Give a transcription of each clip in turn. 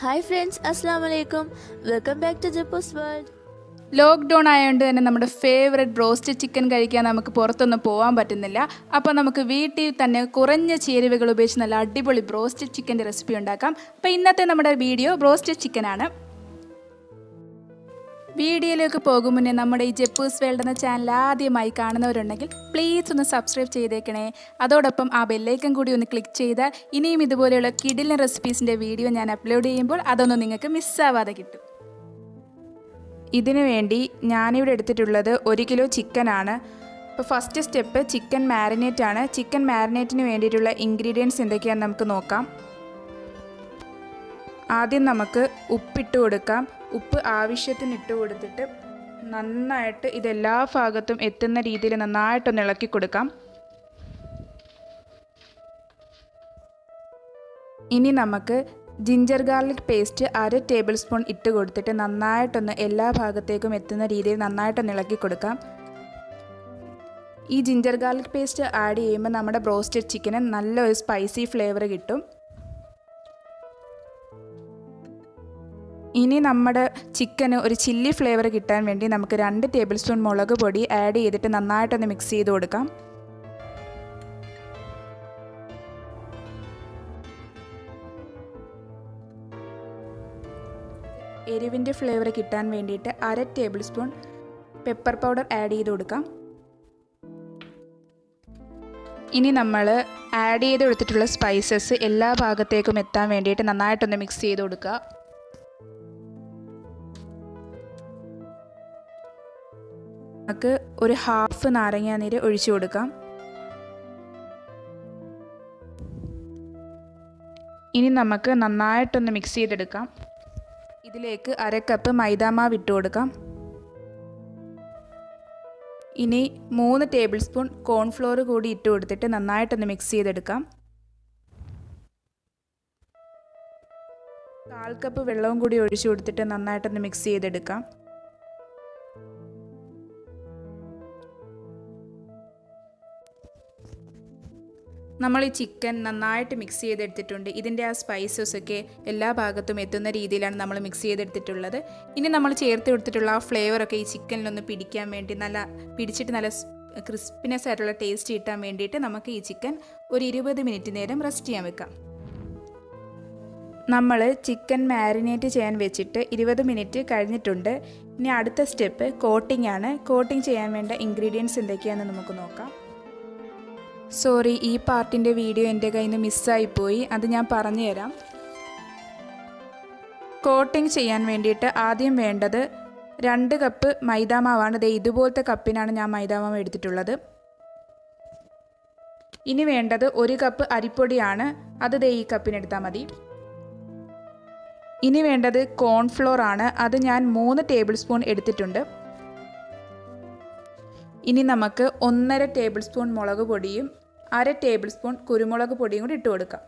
Hi friends, Assalamu alaikum. Welcome back to Jippo's World. Lockdown ആയതുകൊണ്ട് തന്നെ നമ്മുടെ favourite broasted chicken കഴിക്കാൻ നമുക്ക് പുറത്തൊന്നും പോകാൻ പറ്റുന്നില്ല. അപ്പോൾ നമുക്ക് വീട്ടിൽ തന്നെ കുറഞ്ഞ ചേരുവകൾ ഉപയോഗിച്ച് നല്ല അടിപൊളി ബ്രോസ്റ്റഡ് ചിക്കൻ്റെ റെസിപ്പി ഉണ്ടാക്കാം. അപ്പോൾ ഇന്നത്തെ നമ്മുടെ വീഡിയോ ബ്രോസ്റ്റഡ് ചിക്കനാണ്. വീഡിയോയിലേക്ക് പോകും മുന്നേ നമ്മുടെ ഈ ജെപ്പൂസ് വേൾഡ് എന്ന ചാനൽ ആദ്യമായി കാണുന്നവരുണ്ടെങ്കിൽ പ്ലീസ് ഒന്ന് സബ്സ്ക്രൈബ് ചെയ്തേക്കണേ. അതോടൊപ്പം ആ ബെല്ലൈക്കൺ കൂടി ഒന്ന് ക്ലിക്ക് ചെയ്താൽ ഇനിയും ഇതുപോലെയുള്ള കിടിലൻ റെസിപ്പീസിൻ്റെ വീഡിയോ ഞാൻ അപ്ലോഡ് ചെയ്യുമ്പോൾ അതൊന്നും നിങ്ങൾക്ക് മിസ്സാവാതെ കിട്ടും. ഇതിനു വേണ്ടി ഞാനിവിടെ എടുത്തിട്ടുള്ളത് 1 കിലോ ചിക്കനാണ്. അപ്പോൾ ഫസ്റ്റ് സ്റ്റെപ്പ് ചിക്കൻ മാരിനേറ്റ് ആണ്. ചിക്കൻ മാരിനേറ്റിന് വേണ്ടിയിട്ടുള്ള ഇൻഗ്രീഡിയൻസ് എന്തൊക്കെയാണെന്ന് നമുക്ക് നോക്കാം. ആദ്യം നമുക്ക് ഉപ്പിട്ട് കൊടുക്കാം. ഉപ്പ് ആവശ്യത്തിന് ഇട്ട് കൊടുത്തിട്ട് നന്നായിട്ട് ഇതെല്ലാ ഭാഗത്തും എത്തുന്ന രീതിയിൽ നന്നായിട്ടൊന്ന് ഇളക്കി കൊടുക്കാം. ഇനി നമുക്ക് ginger garlic paste 1/2 table spoon ഇട്ട് കൊടുത്തിട്ട് നന്നായിട്ടൊന്ന് എല്ലാ ഭാഗത്തേക്കും എത്തുന്ന രീതിയിൽ നന്നായിട്ടൊന്ന് ഇളക്കി കൊടുക്കാം. ഈ ജിഞ്ചർ ഗാർലിക് പേസ്റ്റ് ആഡ് ചെയ്യുമ്പോൾ നമ്മുടെ ബ്രോസ്റ്റഡ് ചിക്കന് നല്ലൊരു സ്പൈസി ഫ്ലേവർ കിട്ടും. ഇനി നമ്മുടെ ചിക്കന് ഒരു ചില്ലി ഫ്ലേവർ കിട്ടാൻ വേണ്ടി നമുക്ക് 2 ടേബിൾ സ്പൂൺ മുളക് പൊടി ആഡ് ചെയ്തിട്ട് നന്നായിട്ടൊന്ന് മിക്സ് ചെയ്ത് കൊടുക്കാം. എരിവിൻ്റെ ഫ്ലേവർ കിട്ടാൻ വേണ്ടിയിട്ട് 1/2 table spoon pepper powder add ചെയ്ത് കൊടുക്കാം. ഇനി നമ്മൾ ആഡ് ചെയ്ത് കൊടുത്തിട്ടുള്ള സ്പൈസസ് എല്ലാ ഭാഗത്തേക്കും എത്താൻ വേണ്ടിയിട്ട് നന്നായിട്ടൊന്ന് മിക്സ് ചെയ്ത് കൊടുക്കുക. നമുക്ക് ഒരു 1/2 നാരങ്ങാനീര് ഒഴിച്ചു കൊടുക്കാം. ഇനി നമുക്ക് നന്നായിട്ടൊന്ന് മിക്സ് ചെയ്തെടുക്കാം. ഇതിലേക്ക് 1/2 കപ്പ് മൈദാമാവ് ഇട്ട് കൊടുക്കാം. ഇനി 3 ടേബിൾ സ്പൂൺ കോൺഫ്ലോർ കൂടി ഇട്ട് കൊടുത്തിട്ട് നന്നായിട്ടൊന്ന് മിക്സ് ചെയ്തെടുക്കാം. 1/4 കപ്പ് വെള്ളവും കൂടി ഒഴിച്ചു കൊടുത്തിട്ട് നന്നായിട്ടൊന്ന് മിക്സ് ചെയ്തെടുക്കാം. നമ്മൾ ഈ ചിക്കൻ നന്നായിട്ട് മിക്സ് ചെയ്തെടുത്തിട്ടുണ്ട്. ഇതിൻ്റെ ആ സ്പൈസസൊക്കെ എല്ലാ ഭാഗത്തും എത്തുന്ന രീതിയിലാണ് നമ്മൾ മിക്സ് ചെയ്തെടുത്തിട്ടുള്ളത്. ഇനി നമ്മൾ ചേർത്ത് കൊടുത്തിട്ടുള്ള ആ ഫ്ലേവറൊക്കെ ഈ ചിക്കനിലൊന്ന് പിടിക്കാൻ വേണ്ടി പിടിച്ചിട്ട് നല്ല ക്രിസ്പിനെസ് ആയിട്ടുള്ള ടേസ്റ്റ് കിട്ടാൻ വേണ്ടിയിട്ട് നമുക്ക് ഈ ചിക്കൻ ഒരു 20 മിനിറ്റ് നേരം റെസ്റ്റ് ചെയ്യാൻ വെക്കാം. നമ്മൾ ചിക്കൻ മാരിനേറ്റ് ചെയ്യാൻ വെച്ചിട്ട് 20 മിനിറ്റ് കഴിഞ്ഞിട്ടുണ്ട്. ഇനി അടുത്ത സ്റ്റെപ്പ് കോട്ടിംഗ് ആണ്. കോട്ടിംഗ് ചെയ്യാൻ വേണ്ട ഇൻഗ്രീഡിയൻസ് എന്തൊക്കെയാണെന്ന് നമുക്ക് നോക്കാം. സോറി, ഈ പാർട്ടിൻ്റെ വീഡിയോ എൻ്റെ കയ്യിൽ നിന്ന് മിസ്സായിപ്പോയി. അത് ഞാൻ പറഞ്ഞു തരാം. കോട്ടിംഗ് ചെയ്യാൻ വേണ്ടിയിട്ട് ആദ്യം വേണ്ടത് 2 കപ്പ് മൈദാമാവാണ്. ഇതുപോലത്തെ കപ്പിനാണ് ഞാൻ മൈദാമാവ് എടുത്തിട്ടുള്ളത്. ഇനി വേണ്ടത് 1 കപ്പ് അരിപ്പൊടിയാണ്. അത് ഈ കപ്പിനെടുത്താൽ മതി. ഇനി വേണ്ടത് കോൺഫ്ലോർ ആണ്. അത് ഞാൻ 3 ടേബിൾ സ്പൂൺ എടുത്തിട്ടുണ്ട്. ഇനി നമുക്ക് 1/2 ടേബിൾ സ്പൂൺ മുളക് പൊടിയും 1/2 ടേബിൾ സ്പൂൺ കുരുമുളക് പൊടിയും കൂടി ഇട്ട് കൊടുക്കാം.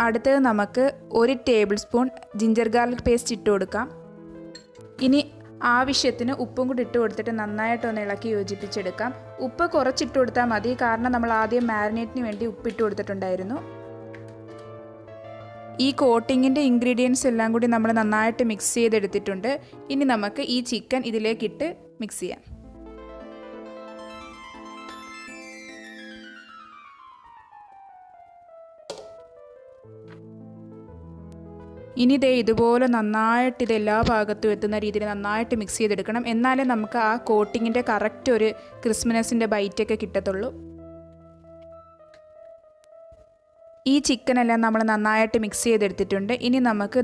അടുത്തത് നമുക്ക് 1 table spoon ginger garlic paste ഇട്ട് കൊടുക്കാം. ഇനി ആവശ്യത്തിന് ഉപ്പും കൂടി ഇട്ട് കൊടുത്തിട്ട് നന്നായിട്ടൊന്ന് ഇളക്കി യോജിപ്പിച്ചെടുക്കാം. ഉപ്പ് കുറച്ചിട്ട് കൊടുത്താൽ മതി, കാരണം നമ്മൾ ആദ്യം മാരിനേറ്റിന് വേണ്ടി ഉപ്പിട്ട് കൊടുത്തിട്ടുണ്ടായിരുന്നു. ഈ കോട്ടിങ്ങിൻ്റെ ഇൻഗ്രീഡിയൻസ് എല്ലാം കൂടി നമ്മൾ നന്നായിട്ട് മിക്സ് ചെയ്തെടുത്തിട്ടുണ്ട്. ഇനി നമുക്ക് ഈ ചിക്കൻ ഇതിലേക്കിട്ട് മിക്സ് ചെയ്യാം. ഇനി ഇതുപോലെ നന്നായിട്ട് ഇതെല്ലാ ഭാഗത്തും എത്തുന്ന രീതിയിൽ നന്നായിട്ട് മിക്സ് ചെയ്തെടുക്കണം. എന്നാലേ നമുക്ക് ആ കോട്ടിങ്ങിൻ്റെ കറക്റ്റ് ഒരു ക്രിസ്മസിൻ്റെ ബൈറ്റൊക്കെ കിട്ടത്തുള്ളൂ. ഈ ചിക്കനെല്ലാം നമ്മൾ നന്നായിട്ട് മിക്സ് ചെയ്തെടുത്തിട്ടുണ്ട്. ഇനി നമുക്ക്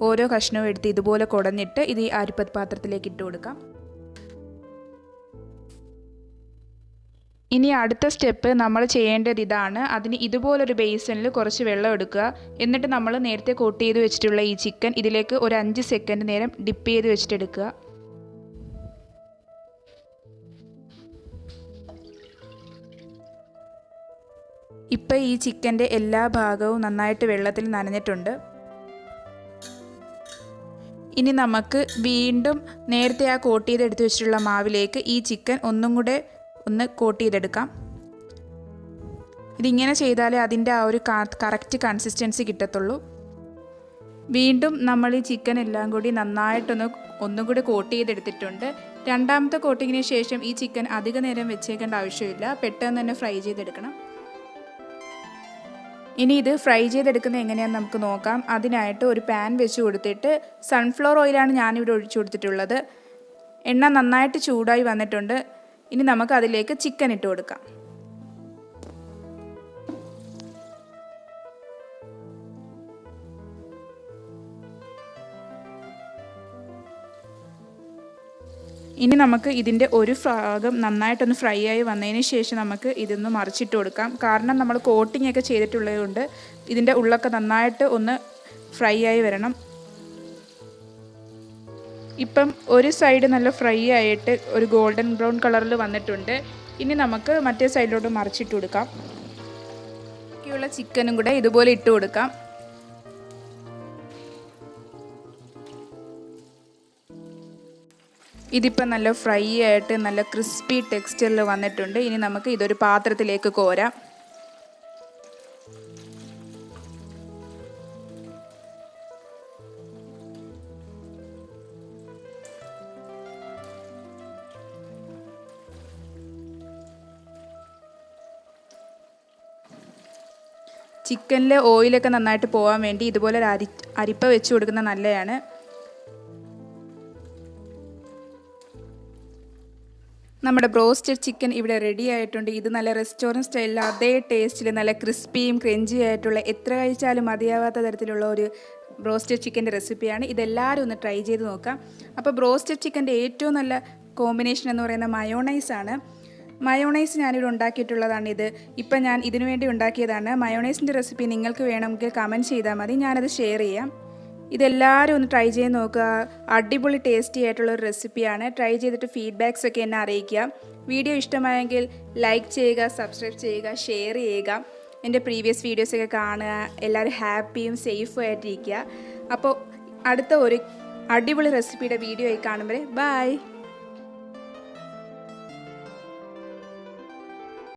ഓരോ കഷ്ണവും എടുത്ത് ഇതുപോലെ കുടഞ്ഞിട്ട് ഇത് ഈ അരിപ്പത്ത് പാത്രത്തിലേക്ക് ഇട്ട് കൊടുക്കാം. ഇനി അടുത്ത സ്റ്റെപ്പ് നമ്മൾ ചെയ്യേണ്ടത് ഇതാണ്. അതിന് ഇതുപോലൊരു ബേസിനിൽ കുറച്ച് വെള്ളം എടുക്കുക. എന്നിട്ട് നമ്മൾ നേരത്തെ കോട്ട് ചെയ്ത് വെച്ചിട്ടുള്ള ഈ ചിക്കൻ ഇതിലേക്ക് ഒരു 5 സെക്കൻഡ് നേരം ഡിപ്പ് ചെയ്ത് വെച്ചിട്ടെടുക്കുക. ഇപ്പോൾ ഈ ചിക്കൻ്റെ എല്ലാ ഭാഗവും നന്നായിട്ട് വെള്ളത്തിൽ നനഞ്ഞിട്ടുണ്ട്. ഇനി നമുക്ക് വീണ്ടും നേരത്തെ ആ കോട്ട് ചെയ്തെടുത്ത് വെച്ചിട്ടുള്ള മാവിലേക്ക് ഈ ചിക്കൻ ഒന്നും കൂടെ ഒന്ന് കോട്ട് ചെയ്തെടുക്കാം. ഇതിങ്ങനെ ചെയ്താലേ അതിൻ്റെ ആ ഒരു കറക്റ്റ് കൺസിസ്റ്റൻസി കിട്ടത്തുള്ളൂ. വീണ്ടും നമ്മൾ ഈ ചിക്കൻ എല്ലാം കൂടി ഒന്നും കൂടി കോട്ട് ചെയ്തെടുത്തിട്ടുണ്ട്. രണ്ടാമത്തെ കോട്ടിങ്ങിന് ശേഷം ഈ ചിക്കൻ അധിക നേരം വെച്ചേക്കേണ്ട ആവശ്യമില്ല, പെട്ടെന്ന് തന്നെ ഫ്രൈ ചെയ്തെടുക്കണം. ഇനി ഇത് ഫ്രൈ ചെയ്തെടുക്കുന്നത് എങ്ങനെയാണെന്ന് നമുക്ക് നോക്കാം. അതിനായിട്ട് ഒരു പാൻ വെച്ച് കൊടുത്തിട്ട് സൺഫ്ലവർ ഓയിലാണ് ഞാനിവിടെ ഒഴിച്ചു കൊടുത്തിട്ടുള്ളത്. എണ്ണ നന്നായിട്ട് ചൂടായി വന്നിട്ടുണ്ട്. ഇനി നമുക്ക് അതിലേക്ക് ചിക്കൻ ഇട്ട് കൊടുക്കാം. ഇനി നമുക്ക് ഇതിൻ്റെ ഒരു ഭാഗം നന്നായിട്ടൊന്ന് ഫ്രൈ ആയി വന്നതിന് ശേഷം നമുക്ക് ഇതൊന്ന് മറിച്ചിട്ട് കൊടുക്കാം. കാരണം നമ്മൾ കോട്ടിംഗ് ഒക്കെ ചെയ്തിട്ടുള്ളത് കൊണ്ട് ഇതിൻ്റെ ഉള്ളൊക്കെ നന്നായിട്ട് ഒന്ന് ഫ്രൈ ആയി വരണം. ഇപ്പം ഒരു സൈഡ് നല്ല ഫ്രൈ ആയിട്ട് ഒരു ഗോൾഡൻ ബ്രൗൺ കളറിൽ വന്നിട്ടുണ്ട്. ഇനി നമുക്ക് മറ്റേ സൈഡിലോട്ട് മറിച്ചിട്ട് കൊടുക്കാം. ബാക്കിയുള്ള ചിക്കനും കൂടെ ഇതുപോലെ ഇട്ട് കൊടുക്കാം. ഇതിപ്പോൾ നല്ല ഫ്രൈ ആയിട്ട് നല്ല ക്രിസ്പി ടെക്സ്ചറിൽ വന്നിട്ടുണ്ട്. ഇനി നമുക്ക് ഇതൊരു പാത്രത്തിലേക്ക് കോരാം. ചിക്കനിലെ ഓയിലൊക്കെ നന്നായിട്ട് പോകാൻ വേണ്ടി ഇതുപോലെ ഒരു അരിപ്പ വെച്ച് കൊടുക്കുന്നത് നല്ലതാണ്. നമ്മുടെ ബ്രോസ്റ്റഡ് ചിക്കൻ ഇവിടെ റെഡി ആയിട്ടുണ്ട്. ഇത് നല്ല റെസ്റ്റോറൻറ്റ് സ്റ്റൈലിൽ അതേ ടേസ്റ്റിൽ നല്ല ക്രിസ്പിയും ക്രഞ്ചി ആയിട്ടുള്ള എത്ര കഴിച്ചാലും മതിയാവാത്ത തരത്തിലുള്ള ഒരു ബ്രോസ്റ്റഡ് ചിക്കൻ്റെ റെസിപ്പിയാണ്. ഇതെല്ലാവരും ഒന്ന് ട്രൈ ചെയ്ത് നോക്കാം. അപ്പോൾ ബ്രോസ്റ്റഡ് ചിക്കൻ്റെ ഏറ്റവും നല്ല കോമ്പിനേഷൻ എന്ന് പറയുന്ന മയോണൈസാണ്. മയോണൈസ് ഞാനിവിടെ ഉണ്ടാക്കിയിട്ടുള്ളതാണ്. ഇപ്പം ഞാൻ ഇതിനു വേണ്ടി ഉണ്ടാക്കിയതാണ്. മയോണൈസിൻ്റെ റെസിപ്പി നിങ്ങൾക്ക് വേണമെങ്കിൽ കമൻറ്റ് ചെയ്താൽ മതി, ഞാനത് ഷെയർ ചെയ്യാം. ഇതെല്ലാവരും ഒന്ന് ട്രൈ ചെയ്ത് നോക്കുക. അടിപൊളി ടേസ്റ്റി ആയിട്ടുള്ളൊരു റെസിപ്പിയാണ്. ട്രൈ ചെയ്തിട്ട് ഫീഡ്ബാക്സ് ഒക്കെ എന്നെ അറിയിക്കുക. വീഡിയോ ഇഷ്ടമായെങ്കിൽ ലൈക്ക് ചെയ്യുക, സബ്സ്ക്രൈബ് ചെയ്യുക, ഷെയർ ചെയ്യുക. എൻ്റെ പ്രീവിയസ് വീഡിയോസൊക്കെ കാണുക. എല്ലാവരും ഹാപ്പിയും സേഫും ആയിട്ടിരിക്കുക. അപ്പോൾ അടുത്ത ഒരു അടിപൊളി റെസിപ്പിയുടെ വീഡിയോ ആയി കാണുമ്പോൾ ബൈ.